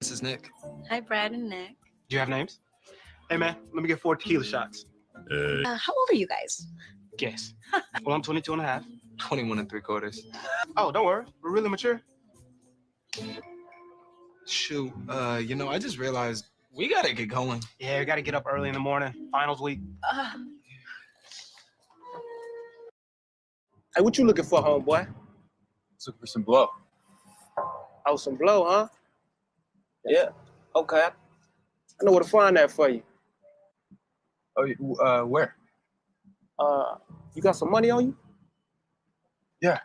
This is Nick. Hi, Brad and Nick. Do you have names? Hey, man, let me get 4 tequila shots. How old are you guys? Guess. Well, I'm 22 and a half. 21 and 3/4. Oh, don't worry. We're really mature. Shoot, I just realized we gotta get going. Yeah, we got to get up early in the morning. Finals week. Hey, what you looking for, homeboy? Looking for some blow. Oh, some blow, huh? Yeah. Okay. I know where to find that for you. Oh, where? You got some money on you? Yeah.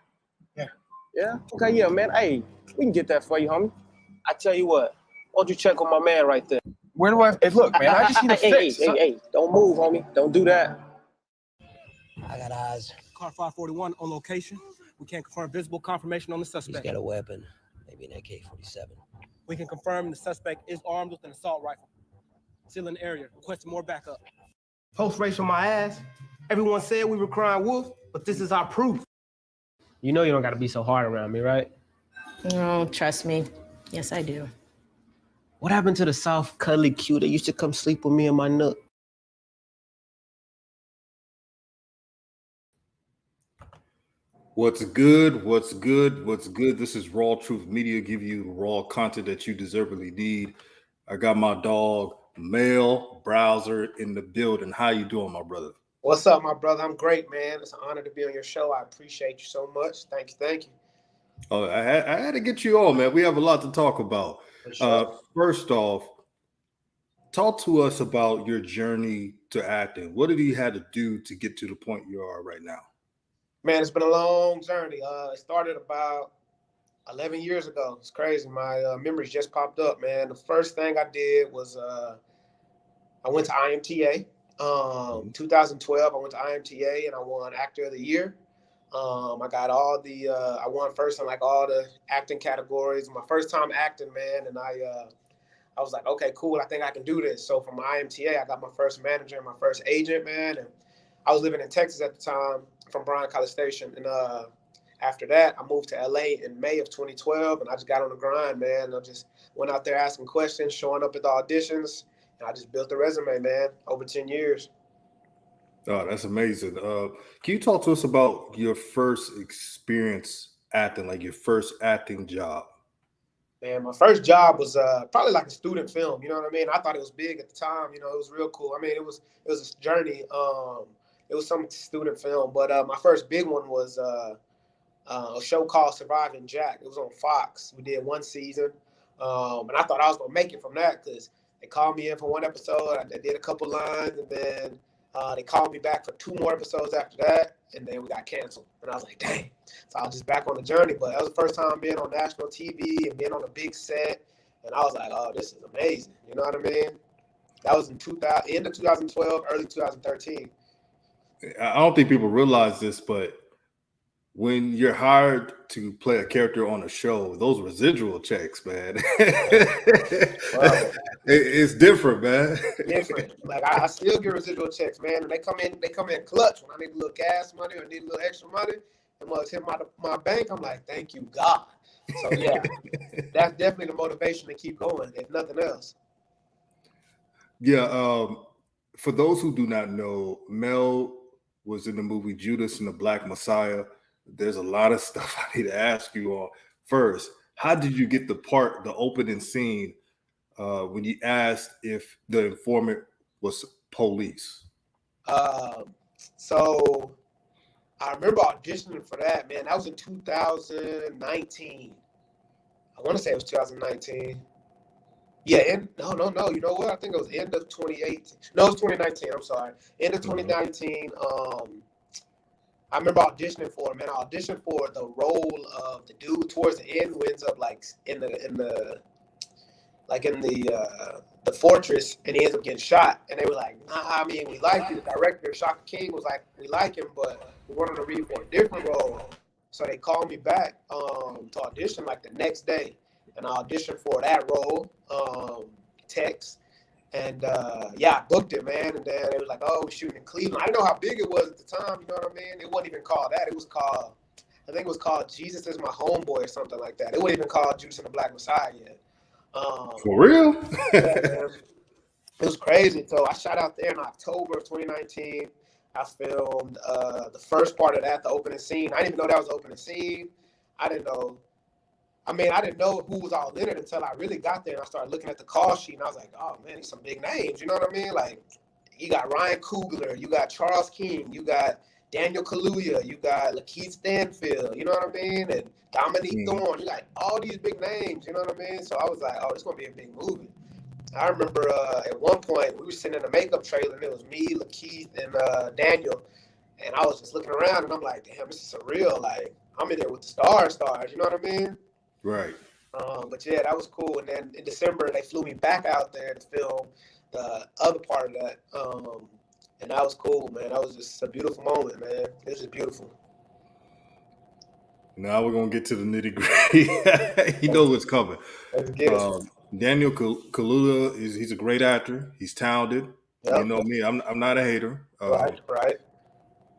Yeah? Okay, yeah, man. Hey, we can get that for you, homie. I tell you what, why don't you check on my man right there? Where do I? Hey, look, man, I just need a fix. Hey, don't move, homie. Don't do that. I got eyes. Car 541 on location. We can't confirm visible confirmation on the He's suspect. got a weapon, maybe an AK-47. We can confirm the suspect is armed with an assault rifle. Still in the area. Requesting more backup. Post race on my ass. Everyone said we were crying wolf, but this is our proof. You know you don't got to be so hard around me, right? No, trust me. Yes, I do. What happened to the soft, cuddly Q that used to come sleep with me in my nook? What's good? What's good? What's good? This is Raw Truth Media, give you the raw content that you deservedly need. I got my dog, Mell Browser, in the building. How you doing, my brother? What's up, my brother? I'm great, man. It's an honor to be on your show. I appreciate you so much. Thank you. Oh, I had to get you on, man. We have a lot to talk about. For sure. First off, talk to us about your journey to acting. What did you had to do to get to the point you are right now? Man, it's been a long journey. It started about 11 years ago. It's crazy. My memories just popped up, man. The first thing I did was I went to IMTA. 2012, I went to IMTA and I won Actor of the Year. I got all the, I won first in like all the acting categories. My first time acting, man, and I was like, okay, cool. I think I can do this. So from IMTA, I got my first manager and my first agent, man. And I was living in Texas at the time from Bryan College Station. And after that, I moved to LA in May of 2012 and I just got on the grind, man. I just went out there asking questions, showing up at the auditions. And I just built a resume, man, over 10 years. Oh, that's amazing. Can you talk to us about your first experience acting, like your first acting job? Man, my first job was probably like a student film. You know what I mean? I thought it was big at the time. You know, it was real cool. I mean, it was a journey. It was some student film, but my first big one was a show called Surviving Jack. It was on Fox. We did one season, and I thought I was gonna make it from that because they called me in for one episode. I did a couple lines, and then they called me back for 2 more episodes after that, and then we got canceled. And I was like, dang. So I was just back on the journey. But that was the first time being on national TV and being on a big set. And I was like, oh, this is amazing. You know what I mean? That was in end of 2012, early 2013. I don't think people realize this, but when you're hired to play a character on a show, those residual checks, man, Wow. It's different, man. Different. Like I still get residual checks, man. And they come in clutch when I need a little gas money or need a little extra money. And when it's hit my bank, I'm like, thank you, God. So yeah, that's definitely the motivation to keep going, if nothing else. Yeah. For those who do not know, Mell was in the movie Judas and the Black Messiah. There's a lot of stuff I need to ask you on. First, how did you get the opening scene when you asked if the informant was police? So I remember auditioning for that, man. That was in 2019. I want to say it was 2019. Yeah, no. You know what? I think it was end of 2018. No, it was 2019. I'm sorry. End of 2019. I remember auditioning for it, man. I auditioned for the role of the dude towards the end who ends up like in the fortress, and he ends up getting shot. And they were like, nah, I mean, we like you. The director, Shaka King, was like, we like him, but we wanted to read for a different role. So they called me back to audition like the next day. And I auditioned for that role, text. And I booked it, man. And then it was like, oh, we're shooting in Cleveland. I didn't know how big it was at the time, you know what I mean? It wasn't even called that. It was called, I think it was called Jesus Is My Homeboy or something like that. It wasn't even called Judas and the Black Messiah yet. For real? Yeah, man. It was crazy. So I shot out there in October of 2019. I filmed the first part of that, the opening scene. I didn't even know that was the opening scene. I didn't know. I mean, I didn't know who was all in it until I really got there and I started looking at the call sheet and I was like, oh man, these some big names. You know what I mean? Like, you got Ryan Coogler, you got Charles King, you got Daniel Kaluuya, you got Lakeith Stanfield, you know what I mean? And Dominique Thorne, you got all these big names, you know what I mean? So I was like, oh, this is going to be a big movie. I remember at one point we were sitting in a makeup trailer and it was me, Lakeith, and Daniel. And I was just looking around and I'm like, damn, this is surreal. Like, I'm in there with the stars, you know what I mean? Right. But yeah, that was cool. And then in December, they flew me back out there to film the other part of that. And that was cool, man. That was just a beautiful moment, man. It was just beautiful. Now we're gonna get to the nitty gritty. You know what's coming. Let's get it. Daniel Kaluuya he's a great actor. He's talented. Yep. You know me. I'm not a hater. Right.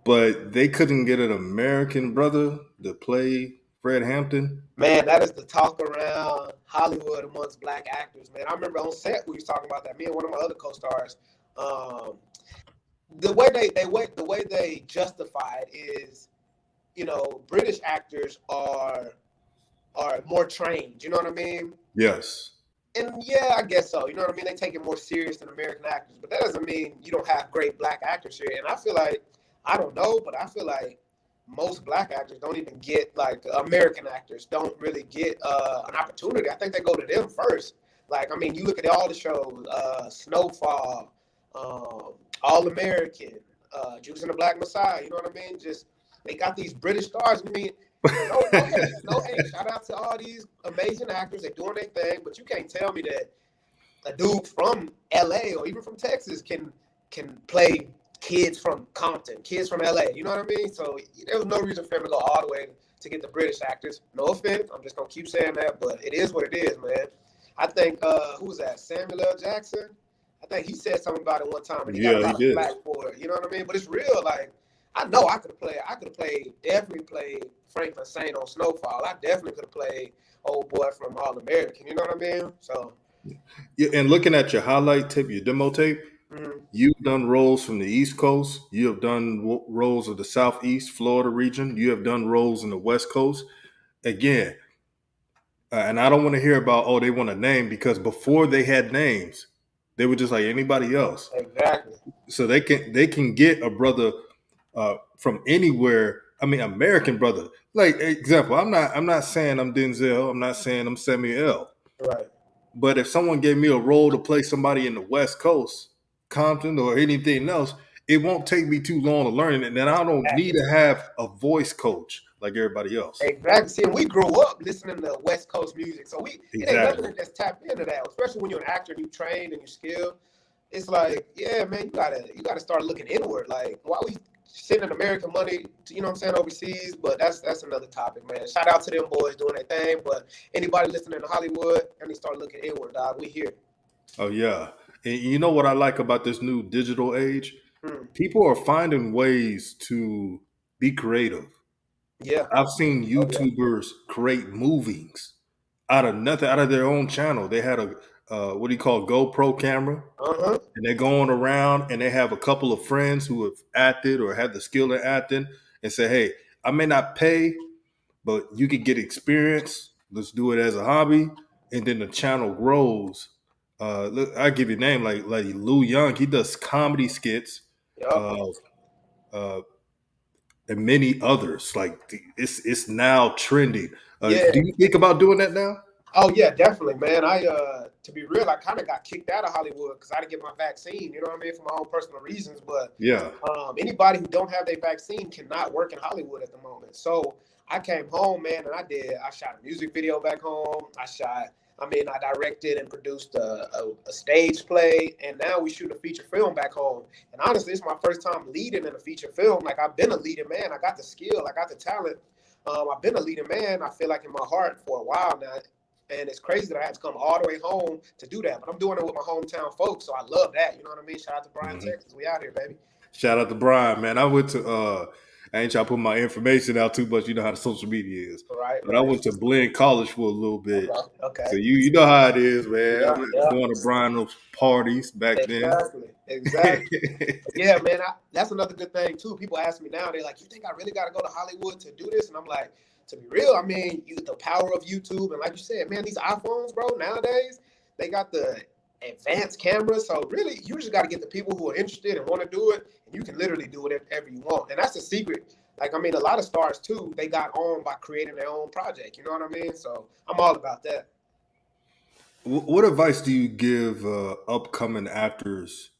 But they couldn't get an American brother to play Fred Hampton. Man, that is the talk around Hollywood amongst black actors, man. I remember on set we was talking about that. Me and one of my other co-stars. The way they justify it is, you know, British actors are more trained. You know what I mean? Yes. And yeah, I guess so. You know what I mean? They take it more serious than American actors, but that doesn't mean you don't have great black actors here. And I feel like, I don't know, but I feel like most black actors don't even get, like, American actors don't really get an opportunity. I think they go to them first. Like, I mean, you look at all the shows, Snowfall, All American, Judas and the Black Messiah. You know what I mean? Just they got these British stars. I mean, no hate. Shout out to all these amazing actors. They're doing their thing, but you can't tell me that a dude from LA or even from Texas can play kids from Compton, kids from LA. You know what I mean? So there was no reason for him to go all the way to get the British actors. No offense. I'm just gonna keep saying that, but it is what it is, man. I think who was that? Samuel L. Jackson. I think he said something about it one time, and he got a lot of flack for it. You know what I mean? But it's real. Like, I know I could have definitely played Franklin Saint on Snowfall. I definitely could have played old boy from All American. You know what I mean? So. Yeah, and looking at your highlight tape, your demo tape, you've done roles from the East Coast. You have done roles of the Southeast Florida region. You have done roles in the West Coast. Again, and I don't want to hear about, they want a name, because before they had names, they were just like anybody else. Exactly. So they can get a brother from anywhere. I mean, American brother. Like, example, I'm not saying I'm Denzel. I'm not saying I'm Samuel. Right. But if someone gave me a role to play somebody in the West Coast, Compton or anything else, it won't take me too long to learn it. And then I don't need to have a voice coach like everybody else. Exactly. See, we grew up listening to West Coast music. So it ain't nothing to just tap into that, especially when you're an actor and you trained and you're skilled. It's like, yeah, man, you gotta start looking inward. Like, why we sending American money, you know what I'm saying, overseas? But that's another topic, man. Shout out to them boys doing their thing. But anybody listening to Hollywood, and they start looking inward, dog. We here. Oh yeah. And you know what I like about this new digital age? People are finding ways to be creative. Yeah. I've seen YouTubers create movies out of nothing, out of their own channel. They had a GoPro camera, and they're going around and they have a couple of friends who have acted or had the skill in acting and say, hey, I may not pay, but you can get experience. Let's do it as a hobby. And then the channel grows. Look, I give you a name like Lou Young. He does comedy skits, and many others. Like, it's now trending. Do you think about doing that now? Oh yeah, definitely, man. To be real, I kind of got kicked out of Hollywood because I didn't get my vaccine. You know what I mean, for my own personal reasons. But anybody who don't have their vaccine cannot work in Hollywood at the moment. So I came home, man, and I shot a music video back home. I directed and produced a stage play, and now we shoot a feature film back home. And honestly, it's my first time leading in a feature film. Like, I've been a leading man. I got the skill. I got the talent. I've been a leading man, I feel like, in my heart for a while now. And it's crazy that I had to come all the way home to do that. But I'm doing it with my hometown folks, so I love that. You know what I mean? Shout out to Bryan, Texas. We out here, baby. Shout out to Bryan, man. I went to I ain't trying to put my information out too much. You know how the social media is. Right. But I went to Blinn College for a little bit. Okay. So you know how it is, man. Yeah, I was going to Brian's parties back Exactly. Yeah, man. That's another good thing too. People ask me now, they're like, "You think I really got to go to Hollywood to do this?" And I'm like, to be real, I mean, the power of YouTube, and like you said, man, these iPhones, bro, nowadays they got the advanced cameras. So really, you just got to get the people who are interested and want to do it, and you can literally do whatever you want. And that's the secret. Like, I mean, a lot of stars too, they got on by creating their own project. You know what I mean? So I'm all about that. What advice do you give upcoming actors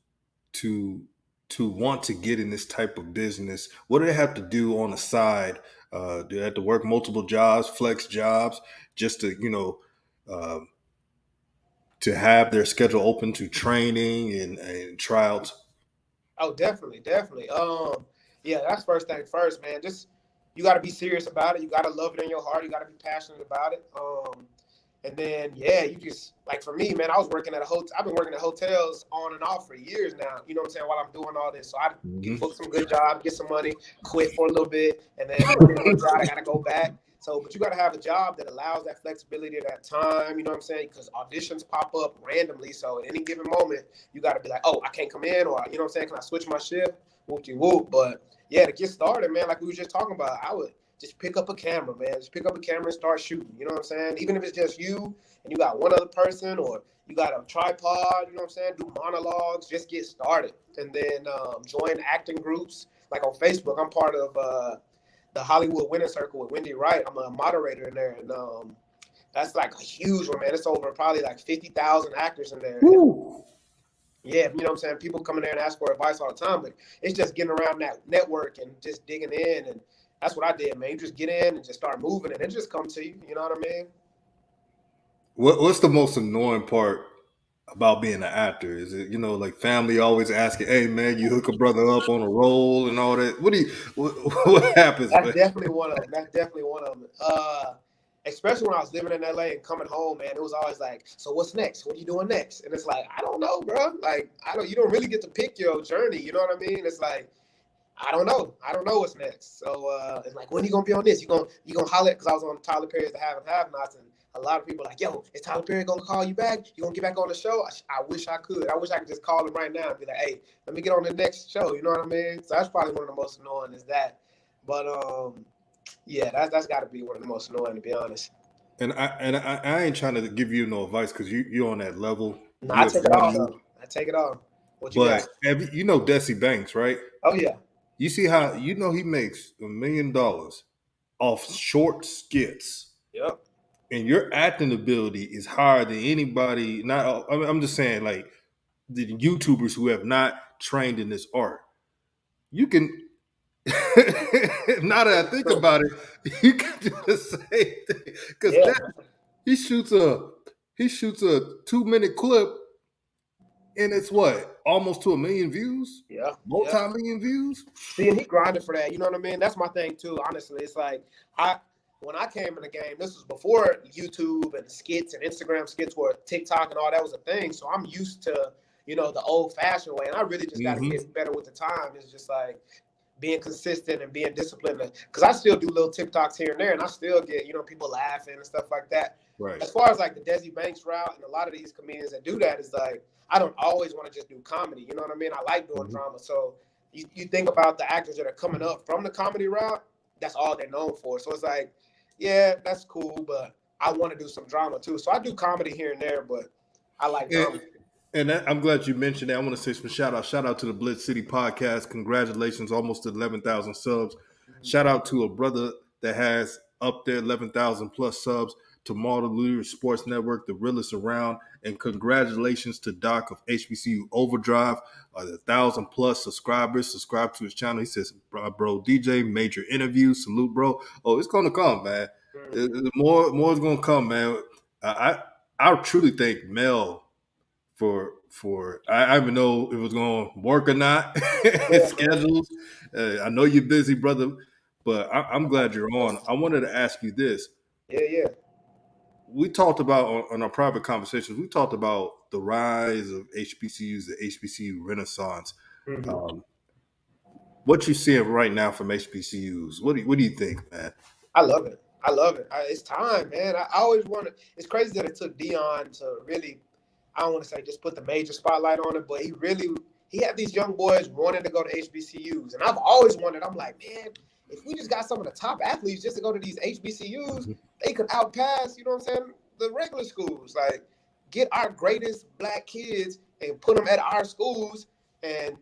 to want to get in this type of business? What do they have to do on the side? Do they have to work multiple jobs, flex jobs, just to to have their schedule open to training and tryouts? Oh, definitely. Yeah, that's first thing first, man. Just you got to be serious about it. You got to love it in your heart. You got to be passionate about it. And then, yeah, you just, like for me, man, I was working at a hotel. I've been working at hotels on and off for years now, you know what I'm saying, while I'm doing all this. So I book some good job, get some money, quit for a little bit, and then I got to go back. So, but you got to have a job that allows that flexibility, that time, you know what I'm saying? Because auditions pop up randomly. So at any given moment, you got to be like, oh, I can't come in, or, you know what I'm saying, can I switch my shift? Whoop-de-whoop. But yeah, to get started, man, like we were just talking about, I would just pick up a camera, man. Just pick up a camera and start shooting. You know what I'm saying? Even if it's just you and you got one other person, or you got a tripod, you know what I'm saying? Do monologues, just get started. And then join acting groups. Like on Facebook, I'm part of the Hollywood Winner Circle with Wendy Wright. I'm a moderator in there. And that's like a huge one, man. It's over probably like 50,000 actors in there. Yeah, you know what I'm saying? People come in there and ask for advice all the time, but it's just getting around that network and just digging in. And that's what I did, man. You just get in and just start moving, and it just comes to you. You know what I mean? What's the most annoying part about being an actor? Is it, like family always asking, "Hey, man, you hook a brother up on a role and all that"? What happens? That's definitely one of them. Especially when I was living in LA and coming home, man, it was always like, "So what's next? What are you doing next?" And it's like, I don't know, bro. Like, you don't really get to pick your journey. You know what I mean? It's like, I don't know what's next. So it's like, when you gonna be on this? You gonna holler? Because I was on Tyler Perry's The Have and Have Nots, and a lot of people are like, yo, is Tyler Perry gonna call you back? You gonna get back on the show? I wish I could. I wish I could just call him right now and be like, hey, let me get on the next show. You know what I mean? So that's probably one of the most annoying is that. But yeah, that's got to be one of the most annoying, to be honest. And I ain't trying to give you no advice because you're on that level. No, I take it all, though. I take it all. What you got? You know Desi Banks, right? Oh yeah. You see how he makes $1 million off short skits. Yep. And your acting ability is higher than anybody. I'm just saying, like the YouTubers who have not trained in this art. You can. Now that I think about it, you can do the same thing because he shoots a 2-minute clip, and it's almost to 1 million views. Yeah, multi-million views. See, and he grinded for that. You know what I mean? That's my thing too. Honestly, it's like when I came in the game, this was before YouTube and skits and Instagram skits were TikTok and all that was a thing. So I'm used to the old-fashioned way, and I really just got to get better with the time. It's just like being consistent and being disciplined, because I still do little TikToks here and there, and I still get, people laughing and stuff like that. Right. As far as like the Desi Banks route and a lot of these comedians that do that, is like, I don't always want to just do comedy. You know what I mean? I like doing drama. So you think about the actors that are coming up from the comedy route, that's all they're known for. So it's like, yeah, that's cool, but I want to do some drama too. So I do comedy here and there, but I like drama. And I'm glad you mentioned that. I want to say some shout out to the Blitz City podcast. Congratulations, almost to 11,000 subs. Shout out to a brother that has up there 11,000 plus subs, to Martin Luther Sports Network, the realest around. And congratulations to Doc of HBCU Overdrive, the 1,000 plus subscribers. Subscribe to his channel. He says, bro, DJ, major interviews. Salute, bro. Oh, it's going to come, man. More is going to come, man. I truly thank Mell for I don't even know if it was going to work or not. Schedules. I know you're busy, brother, but I'm glad you're on. I wanted to ask you this. Yeah. We talked about on our private conversations. We talked about the rise of HBCUs, the HBCU Renaissance. what you seeing right now from HBCUs? What do you think, man? I love it. I love it. It's time, man. I always wanted. It's crazy that it took Dion to really, I don't want to say just put the major spotlight on it, but he had these young boys wanting to go to HBCUs. And I've always wondered, I'm like, man, if we just got some of the top athletes just to go to these HBCUs, they could outpass, you know what I'm saying, the regular schools. Like, get our greatest black kids and put them at our schools and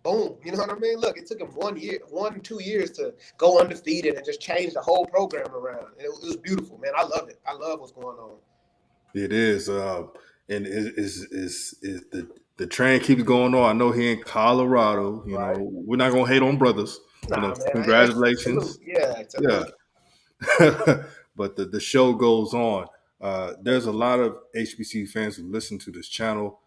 boom, you know what I mean? Look, it took him 2 years to go undefeated and just change the whole program around. And it was beautiful, man. I love it. I love what's going on. It is, and the train keeps going on. I know here in Colorado, you know, we're not gonna hate on brothers. Man, congratulations. Yeah. But the show goes on. There's a lot of HBCU fans who listen to this channel.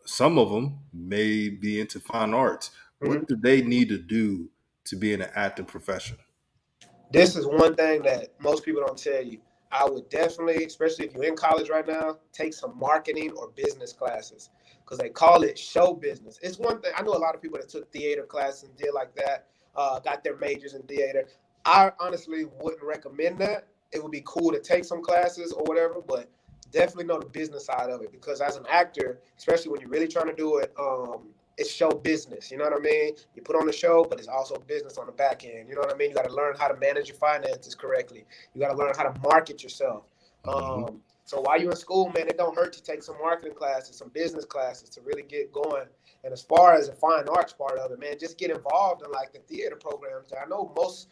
Some of them may be into fine arts. What do they need to do to be in an acting profession? This is one thing that most people don't tell you. I would definitely, especially if you're in college right now, take some marketing or business classes because they call it show business. It's one thing. I know a lot of people that took theater classes and did like that, got their majors in theater. I honestly wouldn't recommend that. It would be cool to take some classes or whatever, but definitely know the business side of it because as an actor, especially when you're really trying to do it, it's show business. You know what I mean? You put on the show, but it's also business on the back end. You know what I mean? You got to learn how to manage your finances correctly. You got to learn how to market yourself. So while you're in school, man, it don't hurt to take some marketing classes, some business classes to really get going. And as far as the fine arts part of it, man, just get involved in like the theater programs. I know most,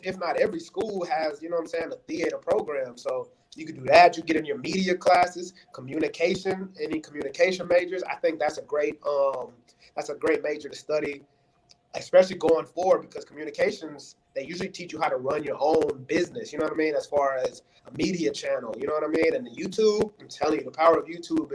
if not every school has, you know what I'm saying, a theater program. So you can do that. You get in your media classes, communication, any communication majors. I think that's a great major to study, especially going forward because communications, they usually teach you how to run your own business. You know what I mean? As far as a media channel, you know what I mean? And the YouTube, I'm telling you, the power of YouTube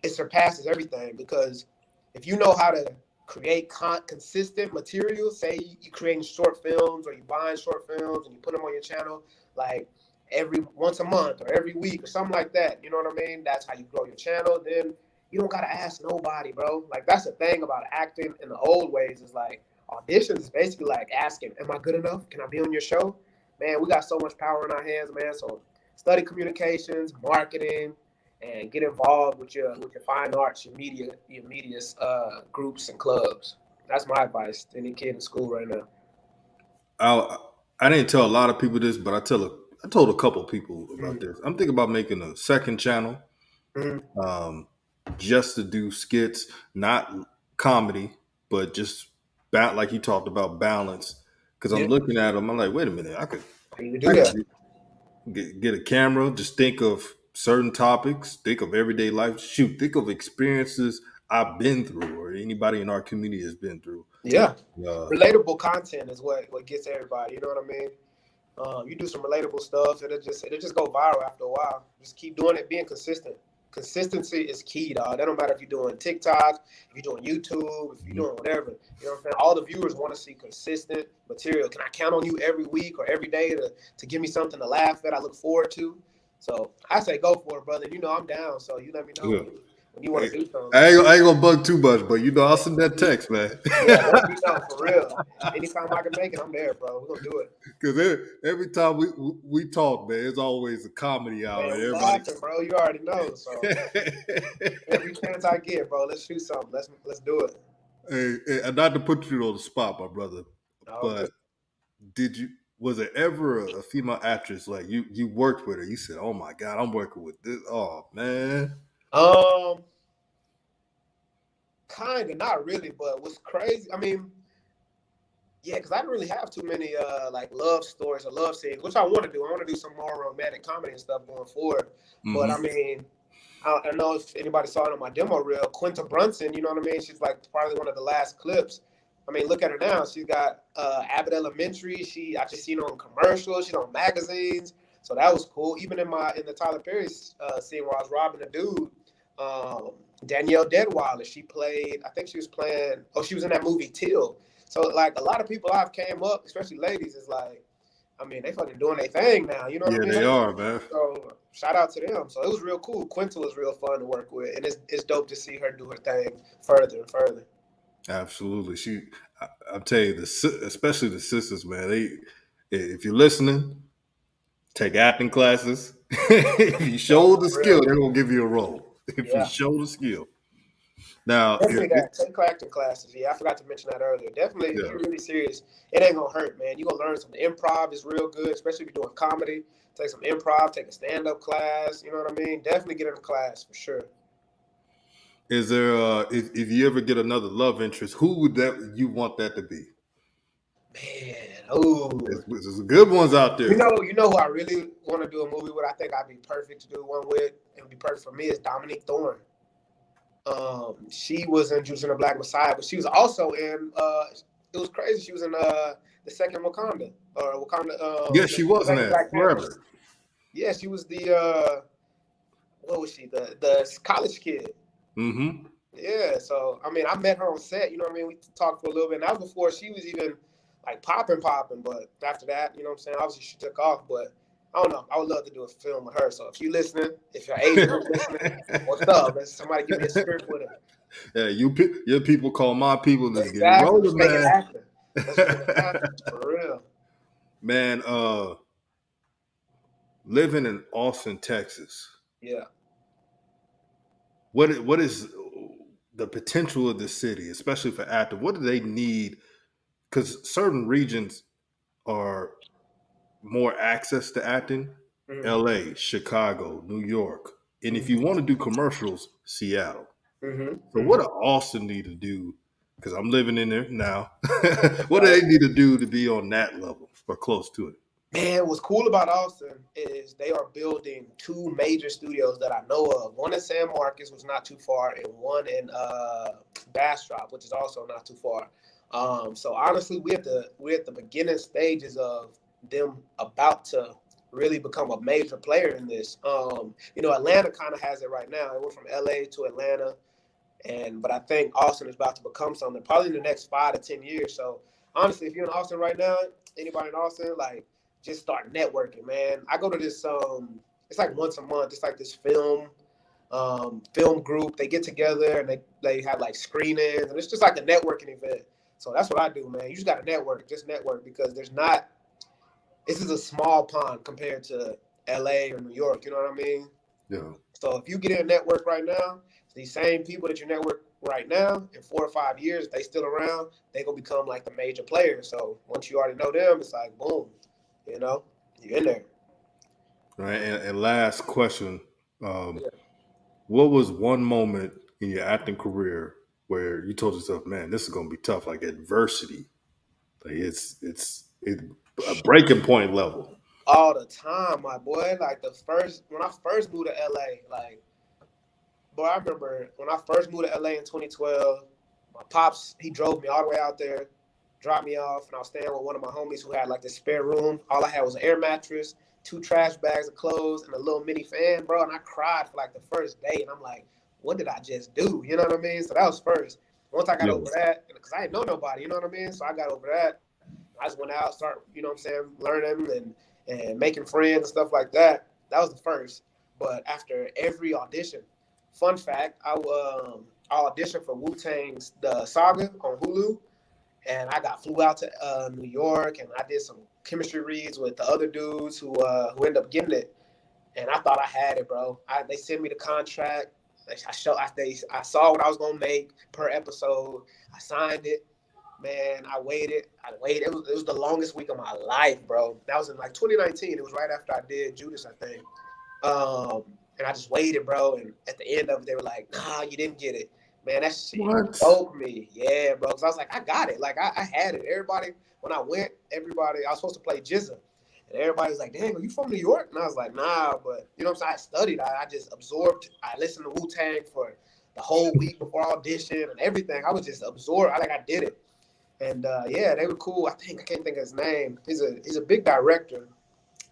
it surpasses everything because if you know how to create consistent material, say you're creating short films or you're buying short films and you put them on your channel, like once a month or every week or something like that, you know what I mean? That's how you grow your channel. Then you don't got to ask nobody, bro. Like, that's the thing about acting in the old ways is like auditions is basically like asking, am I good enough? Can I be on your show? Man, we got so much power in our hands, man. So study communications, marketing, and get involved with your fine arts, your media groups and clubs. That's my advice to any kid in school right now. I didn't tell a lot of people this, but I told a couple people about this. I'm thinking about making a second channel, just to do skits, not comedy, but just like you talked about, balance. Because I'm looking at them, I'm like, wait a minute, I could get a camera, just think of certain topics, think of everyday life, think of experiences I've been through or anybody in our community has been through. Yeah. Relatable content is what gets everybody, you know what I mean? You do some relatable stuff, it'll just go viral after a while. Just keep doing it, being consistent. Consistency is key, dog. That don't matter if you're doing TikTok, if you're doing YouTube, if you're doing whatever. You know what I'm saying? All the viewers want to see consistent material. Can I count on you every week or every day to give me something to laugh at, I look forward to? So I say go for it, brother. You know I'm down, so you let me know when you want to do something. I ain't gonna bug too much, but you know I'll send that text, man. Yeah, let me know, for real. Anytime I can make it, I'm there, bro. We're gonna do it. Because every time we talk, man, it's always a comedy hour. Man, laughing, bro. You already know. So every chance I get, bro, let's shoot something. Let's do it. Hey, not to put you on the spot, my brother, but was there ever a female actress like you worked with her? You said, "Oh my God, I'm working with this." Oh man. Kind of, not really, but what's crazy, I mean, yeah, because I didn't really have too many like love stories or love scenes, which I want to do. I want to do some more romantic comedy and stuff going forward. But I mean, I don't know if anybody saw it on my demo reel. Quinta Brunson, you know what I mean? She's like probably one of the last clips. I mean, look at her now. She's got Abbott Elementary. I just seen her on commercials. She's on magazines. So that was cool. Even in the Tyler Perry scene where I was robbing a dude, Danielle Deadweiler, she was in that movie Till. So like a lot of people I've came up, especially ladies, is like, I mean, they fucking doing their thing now. You know what I mean? Yeah, they are, man. So shout out to them. So it was real cool. Quinta was real fun to work with, and it's dope to see her do her thing further and further. Absolutely. I'll tell you, especially the sisters, man. If you're listening, take acting classes. If you show the For skill, real. they're gonna give you a role. If you Yeah. show the skill. Now, Definitely that. Take acting classes. Yeah, I forgot to mention that earlier. Definitely, if yeah. you're really serious, it ain't gonna hurt, man. You're gonna learn some improv is real good, especially if you're doing comedy. Take some improv, take a stand-up class, you know what I mean? Definitely get in a class for sure. Is there if you ever get another love interest, who would you want that to be? Man, ooh. There's good ones out there. You know who I really want to do a movie with? I think I'd be perfect to do one with. It would be perfect for me is Dominique Thorne. She was in Judas and the Black Messiah, but she was also in it was crazy. She was in the second Wakanda or Wakanda. Yeah, she was in that forever. Yeah, she was the what was she? The college kid. Mm-hmm. Yeah, so I mean, I met her on set. You know what I mean? We talked for a little bit. And that was before she was even like popping. But after that, you know what I'm saying? Obviously, she took off. But I don't know. I would love to do a film with her. So if you're listening, if your agent is listening, what's up? Let's somebody give me a script with her. Yeah, your people call my people. Let's Exactly. get it rolling, Let's make man. it happen. Let's make it happen for real. Man, living in Austin, Texas. Yeah. What is the potential of the city, especially for actors? What do they need? Because certain regions are more access to acting. Mm-hmm. LA, Chicago, New York. And if you want to do commercials, Seattle. Mm-hmm. So what do Austin need to do? Because I'm living in there now. What do they need to do to be on that level or close to it? Man, what's cool about Austin is they are building two major studios that I know of. One in San Marcos, which is not too far, and one in Bastrop, which is also not too far. So honestly, we're at the beginning stages of them about to really become a major player in this. Atlanta kind of has it right now. It went from LA to Atlanta, but I think Austin is about to become something probably in the next 5 to 10 years. So honestly, if you're in Austin right now, anybody in Austin, like, just start networking, man. I go to this, it's like once a month. It's like this film group. They get together and they have like screenings, and it's just like a networking event. So that's what I do, man. You just got to just network because this is a small pond compared to LA or New York. You know what I mean? Yeah. So if you get in a network right now, these same people that you network right now, in 4 or 5 years, if they still around, they gonna become like the major players. So once you already know them, it's like boom. You know, you're in there. Right. And last question. What was one moment in your acting career where you told yourself, man, this is going to be tough, like adversity? Like it's a breaking point level. All the time, my boy. Like when I first moved to LA, like, boy, I remember when I first moved to LA in 2012, my pops, he drove me all the way out there, dropped me off, and I was staying with one of my homies who had like this spare room. All I had was an air mattress, 2 trash bags of clothes, and a little mini fan, bro. And I cried for like the first day, and I'm like, what did I just do? You know what I mean? So that was first. Once I got over that, because I didn't know nobody, you know what I mean? So I got over that. I just went out, start, you know what I'm saying, learning and making friends and stuff like that. That was the first. But after every audition, fun fact, I auditioned for Wu-Tang's The Saga on Hulu. And I flew out to New York, and I did some chemistry reads with the other dudes who ended up getting it. And I thought I had it, bro. They sent me the contract. I saw what I was gonna make per episode. I signed it. Man, I waited. It was the longest week of my life, bro. That was in like 2019. It was right after I did Judas, I think. And I just waited, bro. And at the end of it, they were like, "Nah, you didn't get it." Man, that shit broke me. Yeah, bro. Because I was like, I got it. Like, I had it. Everybody, when I went, I was supposed to play Jizza. And everybody was like, dang, are you from New York? And I was like, nah, but, you know what I'm saying? I studied. I just absorbed. I listened to Wu-Tang for the whole week before audition and everything. I was just absorbed. I did it. And, yeah, they were cool. I can't think of his name. He's a big director,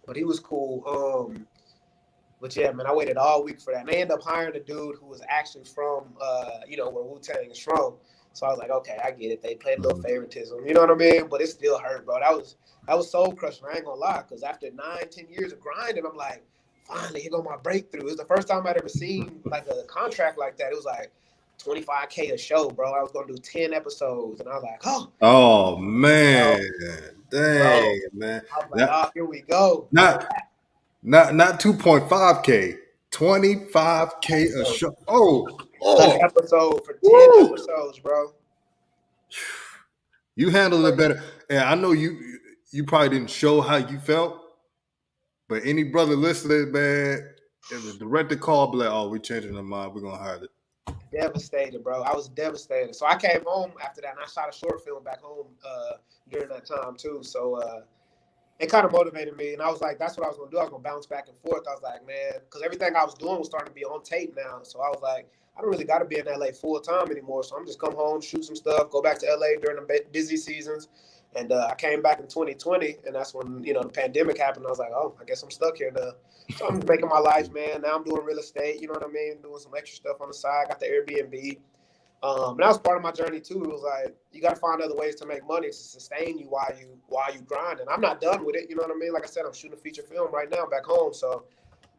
but he was cool. But yeah, man, I waited all week for that. And they ended up hiring a dude who was actually from, where Wu-Tang is from. So I was like, okay, I get it. They played a little favoritism. You know what I mean? But it still hurt, bro. That was soul crushing. I ain't gonna lie. Because after 9-10 years of grinding, I'm like, finally, here go my breakthrough. It was the first time I'd ever seen like a contract like that. It was like, $25K a show, bro. I was gonna do 10 episodes, and I was like, oh man, dang, bro. man. I was like, oh, here we go. Not 2.5K, 25K a show. An episode for 10 episodes, bro. You handled it better. And I know you probably didn't show how you felt, but any brother listening, man, if the director called, be like, oh, we're changing our mind, we're gonna hire it. Devastated, bro. I was devastated. So I came home after that, and I shot a short film back home during that time too. So it kind of motivated me, and I was like, that's what I was gonna do. I was gonna bounce back and forth. I was like, man, because everything I was doing was starting to be on tape now. So I was like, I don't really got to be in LA full time anymore. So I'm just come home, shoot some stuff, go back to LA during the busy seasons. And I came back in 2020, and that's when, the pandemic happened. I was like, oh, I guess I'm stuck here now. So I'm making my life, man. Now I'm doing real estate, you know what I mean? Doing some extra stuff on the side. Got the Airbnb. And that was part of my journey too. It was like, you got to find other ways to make money to sustain you while you grind. And I'm not done with it, you know what I mean? Like I said, I'm shooting a feature film right now back home. So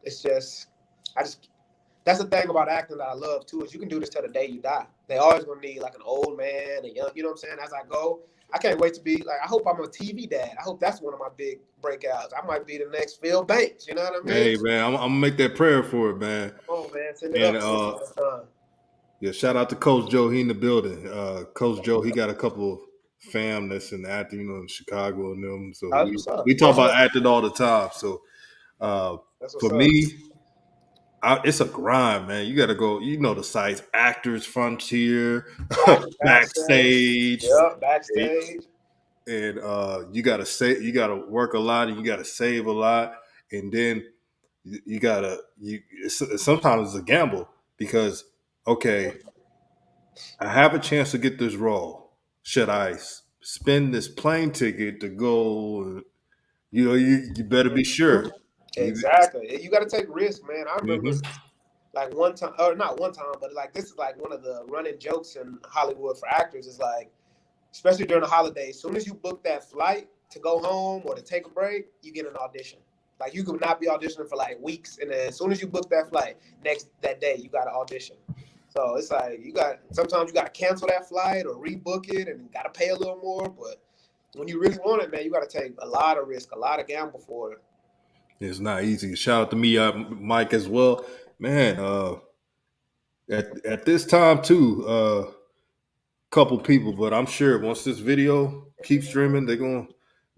it's just, that's the thing about acting that I love too, is you can do this till the day you die. They always gonna need like an old man, a young, you know what I'm saying? As I go, I can't wait to be like, I hope I'm a TV dad. I hope that's one of my big breakouts. I might be the next Phil Banks, you know what I mean? Hey man, I'm gonna make that prayer for it, man. Come on, man. Send it up. Yeah, shout out to Coach Joe. He in the building. Coach Joe, he got a couple of fam that's in acting, in Chicago and them. So we talk about acting all the time. So for me, it's a grind, man. You got to go. The sites, Actors Frontier, Backstage. Yep, Backstage. And you got to work a lot, and you got to save a lot, and then sometimes it's a gamble because, okay, I have a chance to get this role. Should I spend this plane ticket to go? You better be sure. Exactly. You got to take risks, man. I remember like one time, or not one time, but like this is like one of the running jokes in Hollywood for actors is like, especially during the holidays, as soon as you book that flight to go home or to take a break, you get an audition. Like you could not be auditioning for like weeks, and then as soon as you book that flight, that day you got to audition. So it's like sometimes you got to cancel that flight or rebook it, and got to pay a little more. But when you really want it, man, you got to take a lot of risk, a lot of gamble for it. It's not easy. Shout out to me, Mike, as well, man. At this time too, couple people, but I'm sure once this video keeps streaming, they're going.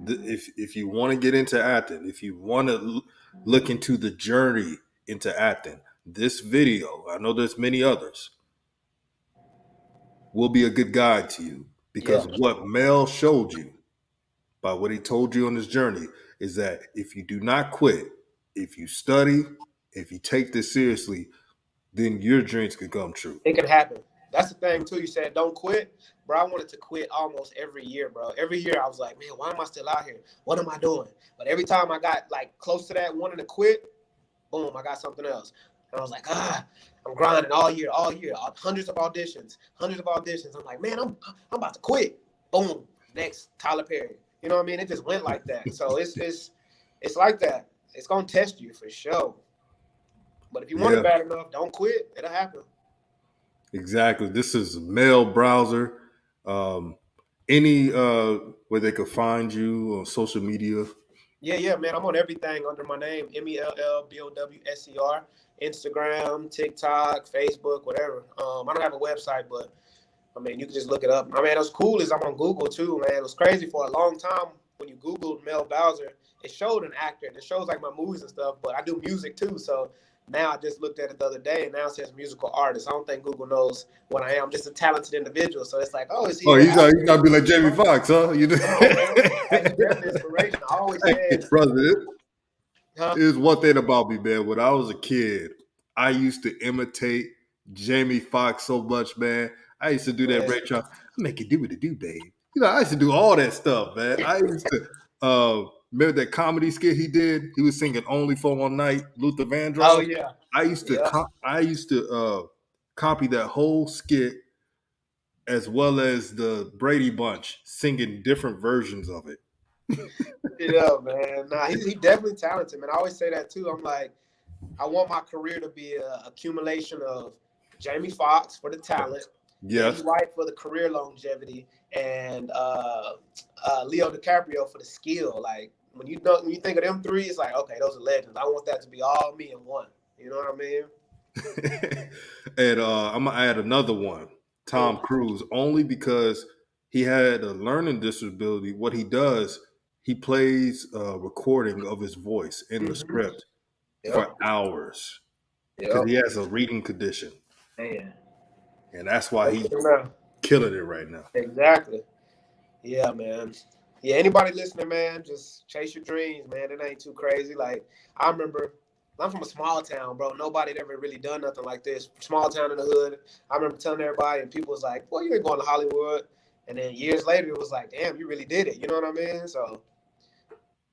If you want to get into acting, if you want to look into the journey into acting, this video, I know there's many others, will be a good guide to you because what Mell showed you by what he told you on this journey is that if you do not quit, if you study, if you take this seriously, then your dreams could come true. It can happen. That's the thing too. You said don't quit, bro. I wanted to quit almost every year, bro. Every year I was like, man, why am I still out here? What am I doing? But every time I got like close to that wanting to quit, boom, I got something else. And I was like, I'm grinding all year, hundreds of auditions. I'm like, man, I'm about to quit. Boom, next Tyler Perry. You know what I mean? It just went like that. So it's like that. It's gonna test you for sure. But if you want it bad enough, don't quit. It'll happen. Exactly. This is Mell Browser. Any where they could find you on social media? Yeah, man. I'm on everything under my name, MELLBOWSER, Instagram, TikTok, Facebook, whatever. I don't have a website, but I mean, you can just look it up. I mean, what's cool is I'm on Google too, man. It was crazy for a long time when you Googled Mell Bowser, it showed an actor. It shows like my movies and stuff, but I do music too, so. Now I just looked at it the other day, and now it says musical artist. I don't think Google knows what I am. I'm just a talented individual. So it's like, oh, is he? Oh, you gotta be like Jamie Foxx, huh? You know? That's definitely inspiration. I always said, brother. Here's one thing about me, man. When I was a kid, I used to imitate Jamie Foxx so much, man. I used to do that Ray Charles. I make it do what it do, babe. I used to do all that stuff, man. I used to. Remember that comedy skit he did? He was singing "Only for One Night," Luther Vandross. Oh yeah. I used to copy that whole skit as well as the Brady Bunch singing different versions of it. Yeah, man. Nah, he definitely talented, man. I always say that too. I'm like, I want my career to be an accumulation of Jamie Foxx for the talent. Yes. Eddie Wright for the career longevity, and Leo DiCaprio for the skill. Like when you think of them three, it's like, okay, those are legends. I want that to be all me in one. You know what I mean? And I'm gonna add another one, Tom Cruise, only because he had a learning disability. What he does, he plays a recording of his voice in the script for hours because he has a reading condition. Man. And that's why he's killing it right now. Exactly. Yeah, man. Yeah, anybody listening, man, just chase your dreams, man. It ain't too crazy. Like, I remember, I'm from a small town, bro. Nobody had ever really done nothing like this. Small town in the hood. I remember telling everybody, and people was like, well, you ain't going to Hollywood. And then years later, it was like, damn, you really did it. You know what I mean? So,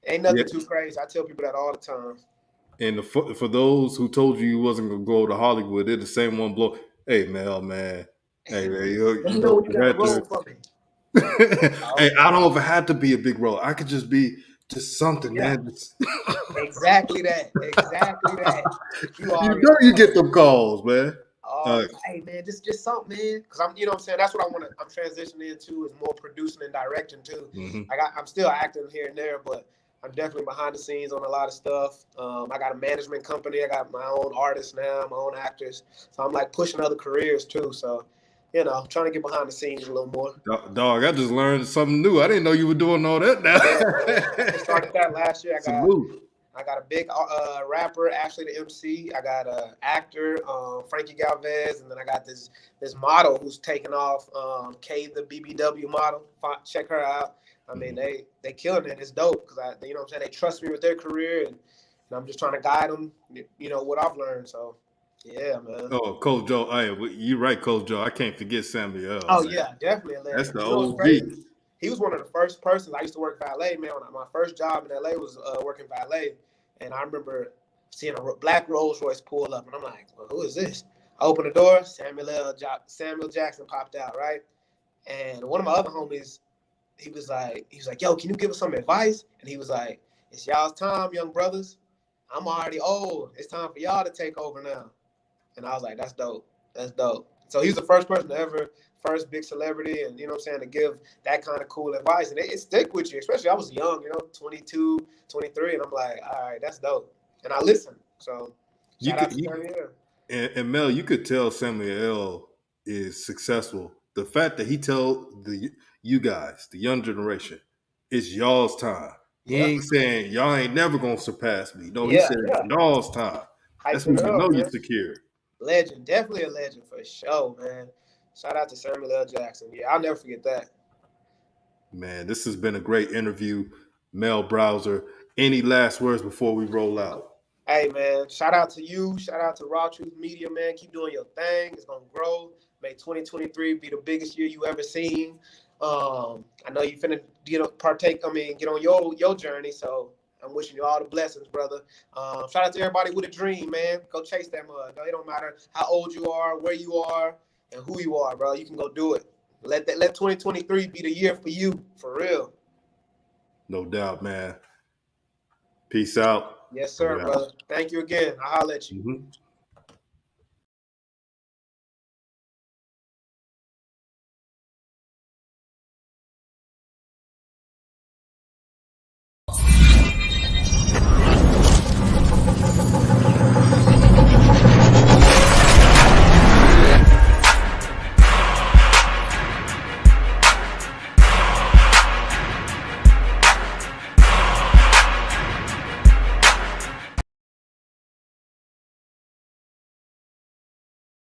ain't nothing too crazy. I tell people that all the time. And for those who told you wasn't going to go to Hollywood, they're the same one blow. Hey, Mel, man. Hey, man, you know what you had to. Hey, I don't know if it had to be a big role. I could just be just something, man. Exactly that. Exactly that. You know you get them calls, man. Hey, man, just something, man. Because I'm, you know what I'm saying? That's what I want to, I'm transitioning into is more producing and directing too. I'm still acting here and there, but I'm definitely behind the scenes on a lot of stuff. I got a management company. I got my own artists now, my own actors. So I'm like pushing other careers too. So, you know, I'm trying to get behind the scenes a little more. Dog, I just learned something new. I didn't know you were doing all that now. I started that last year. I got a big rapper, Ashley the MC. I got an actor, Frankie Galvez, and then I got this model who's taking off, Kay the BBW model. Check her out. I mean, they killing it. It's dope because you know what I'm saying. They trust me with their career, and I'm just trying to guide them. You know what I've learned. So, yeah, man. Oh, Coach Joe. Hey, you're right, Coach Joe. I can't forget Samuel. Oh man. Yeah, definitely. That's the OG. He was one of the first persons. I used to work valet, man. My first job in LA was working valet, and I remember seeing a black Rolls Royce pull up, and I'm like, well, who is this? I opened the door. Samuel Jackson popped out, right? And one of my other homies, he was like, yo, can you give us some advice? And he was like, it's y'all's time, young brothers. I'm already old. It's time for y'all to take over now. And I was like, that's dope. That's dope. So he was the first person to ever, first big celebrity, and you know what I'm saying, to give that kind of cool advice. And it stick with you, especially I was young, you know, 22, 23, and I'm like, all right, that's dope. And I listened. So shout out to Samuel. And Mel, you could tell Samuel is successful. The fact that he tell you guys, the young generation, it's y'all's time. He ain't saying y'all ain't never gonna surpass me. No, he said it's y'all's time. That's when you know you're secure. Legend, definitely a legend for sure, man. Shout out to Samuel L. Jackson. Yeah, I'll never forget that. Man, this has been a great interview, Mel Browser. Any last words before we roll out? Hey, man, shout out to you. Shout out to Raw Truth Media, man. Keep doing your thing. It's going to grow. May 2023 be the biggest year you ever seen. I know you finna get on your journey, so I'm wishing you all the blessings, brother. Shout out to everybody with a dream, man. Go chase that mud. It don't matter how old you are, where you are, and who you are, bro. You can go do it. Let 2023 be the year for you, for real. No doubt, man. Peace out. Yes, sir, brother. Thank you again. I'll holler at you.